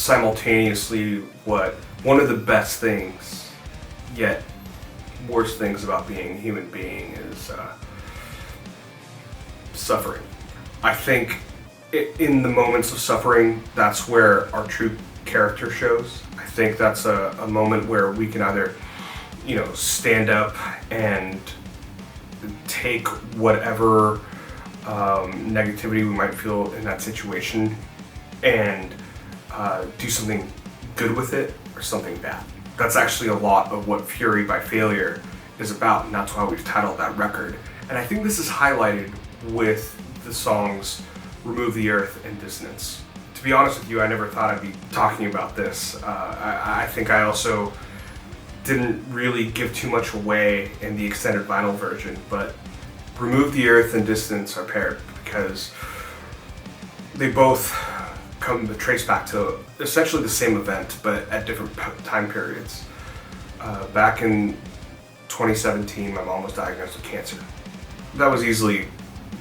simultaneously what one of the best things, yet worst things about being a human being is suffering. I think in the moments of suffering, that's where our true character shows. I think that's a moment where we can either, stand up and take whatever negativity we might feel in that situation and do something good with it or something bad. That's actually a lot of what Fury by Failure is about, and that's why we've titled that record. And I think this is highlighted with the songs Remove the Earth and Dissonance. To be honest with you, I never thought I'd be talking about this. I think I also didn't really give too much away in the extended vinyl version, but Remove the Earth and Dissonance are paired because they both come to trace back to essentially the same event, but at different time periods. Back in 2017, my mom was diagnosed with cancer. That was easily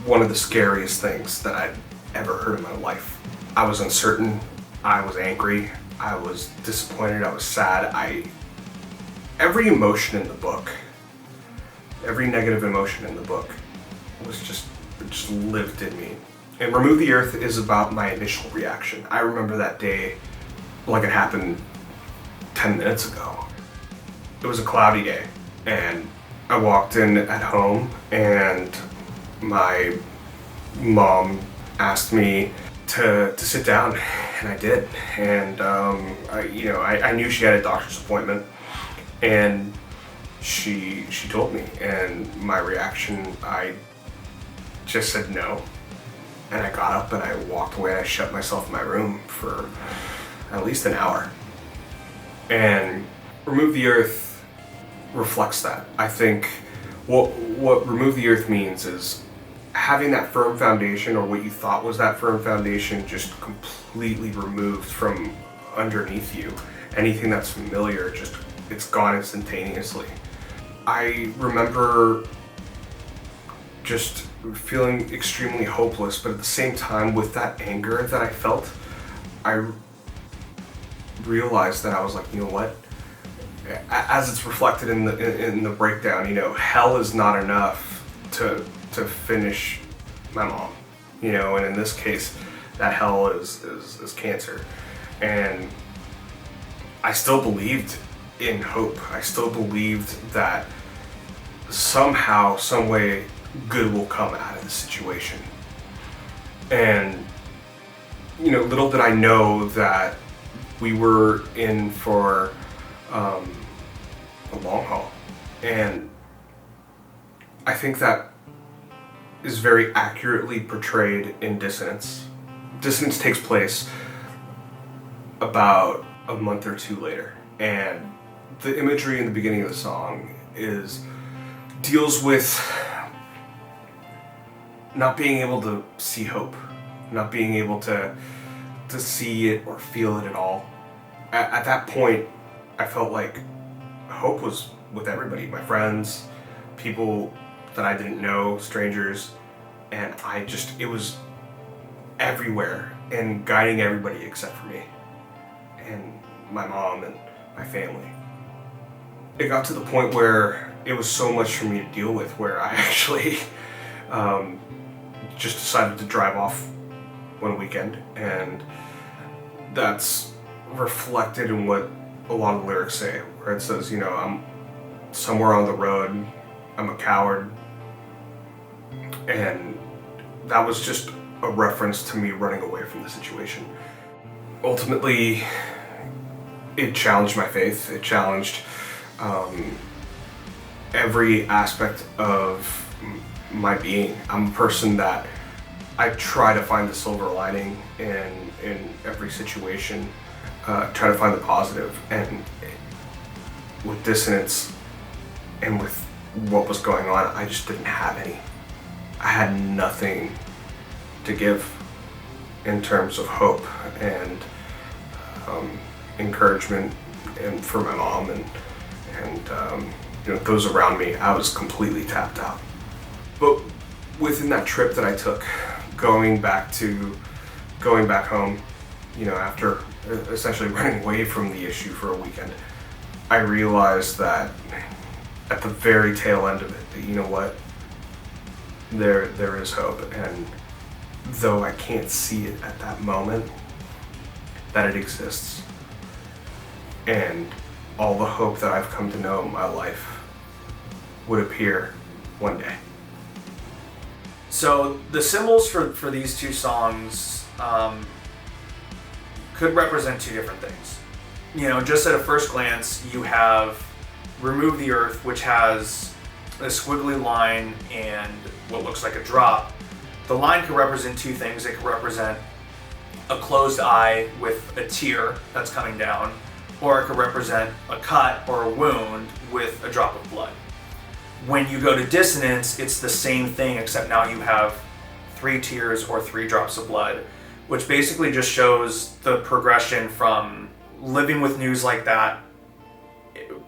one of the scariest things that I'd ever heard in my life. I was uncertain, I was angry, I was disappointed, I was sad. Every emotion in the book, every negative emotion in the book was just lived in me. And Remove the Earth is about my initial reaction. I remember that day like it happened 10 minutes ago. It was a cloudy day, and I walked in at home, and my mom asked me to sit down, and I did. And I knew she had a doctor's appointment, and she told me, and my reaction, I just said no. And I got up and I walked away and I shut myself in my room for at least an hour. And Remove the Earth reflects that. I think what Remove the Earth means is having that firm foundation, or what you thought was that firm foundation, just completely removed from underneath you. Anything that's familiar, it's gone instantaneously. I remember just feeling extremely hopeless, but at the same time, with that anger that I felt, I realized that I was like, you know what? As it's reflected in the breakdown, hell is not enough to finish my mom, and in this case, that hell is cancer. And I still believed in hope. I still believed that somehow, some way, good will come out of the situation. And little did I know that we were in for a long haul. And I think that is very accurately portrayed in Dissonance. Dissonance takes place about a month or two later, and the imagery in the beginning of the song deals with not being able to see hope, not being able to see it or feel it at all. At that point, I felt like hope was with everybody, my friends, people that I didn't know, strangers, and it was everywhere and guiding everybody except for me and my mom and my family. It got to the point where it was so much for me to deal with, where I actually just decided to drive off one weekend, and that's reflected in what a lot of the lyrics say, where it says, I'm somewhere on the road, I'm a coward, and that was just a reference to me running away from the situation. Ultimately, it challenged my faith, it challenged every aspect of my being. I'm a person that I try to find the silver lining in every situation, try to find the positive. And with Dissonance and with what was going on, I just didn't have any. I had nothing to give in terms of hope and encouragement, and for my mom and those around me. I was completely tapped out. But within that trip that I took, going back home, after essentially running away from the issue for a weekend, I realized that at the very tail end of it, that you know what, there is hope, and though I can't see it at that moment, that it exists. And all the hope that I've come to know in my life would appear one day. So the symbols for these two songs could represent two different things. Just at a first glance, you have Remove the Earth, which has a squiggly line and what looks like a drop. The line could represent two things. It could represent a closed eye with a tear that's coming down, or it could represent a cut or a wound with a drop of blood. When you go to Dissonance, it's the same thing, except now you have 3 tears or 3 drops of blood, which basically just shows the progression from living with news like that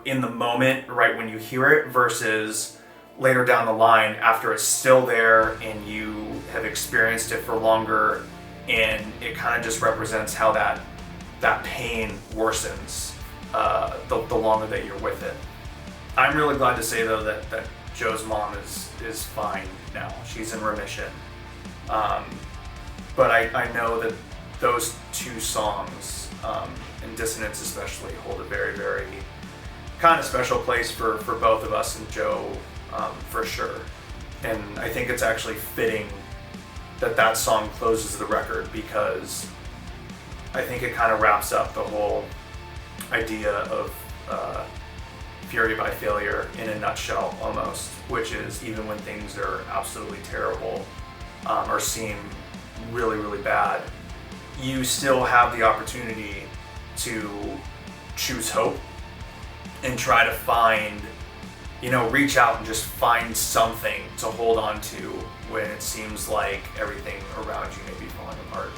in the moment, right when you hear it, versus later down the line after it's still there and you have experienced it for longer, and it kind of just represents how that pain worsens the longer that you're with it. I'm really glad to say though that Joe's mom is fine now. She's in remission. But I know that those two songs, and Dissonance especially, hold a very, very kind of special place for both of us and Joe, for sure. And I think it's actually fitting that song closes the record, because I think it kind of wraps up the whole idea of Fury by Failure in a nutshell almost, which is even when things are absolutely terrible or seem really, really bad, you still have the opportunity to choose hope and try to find, reach out and just find something to hold on to when it seems like everything around you may be falling apart.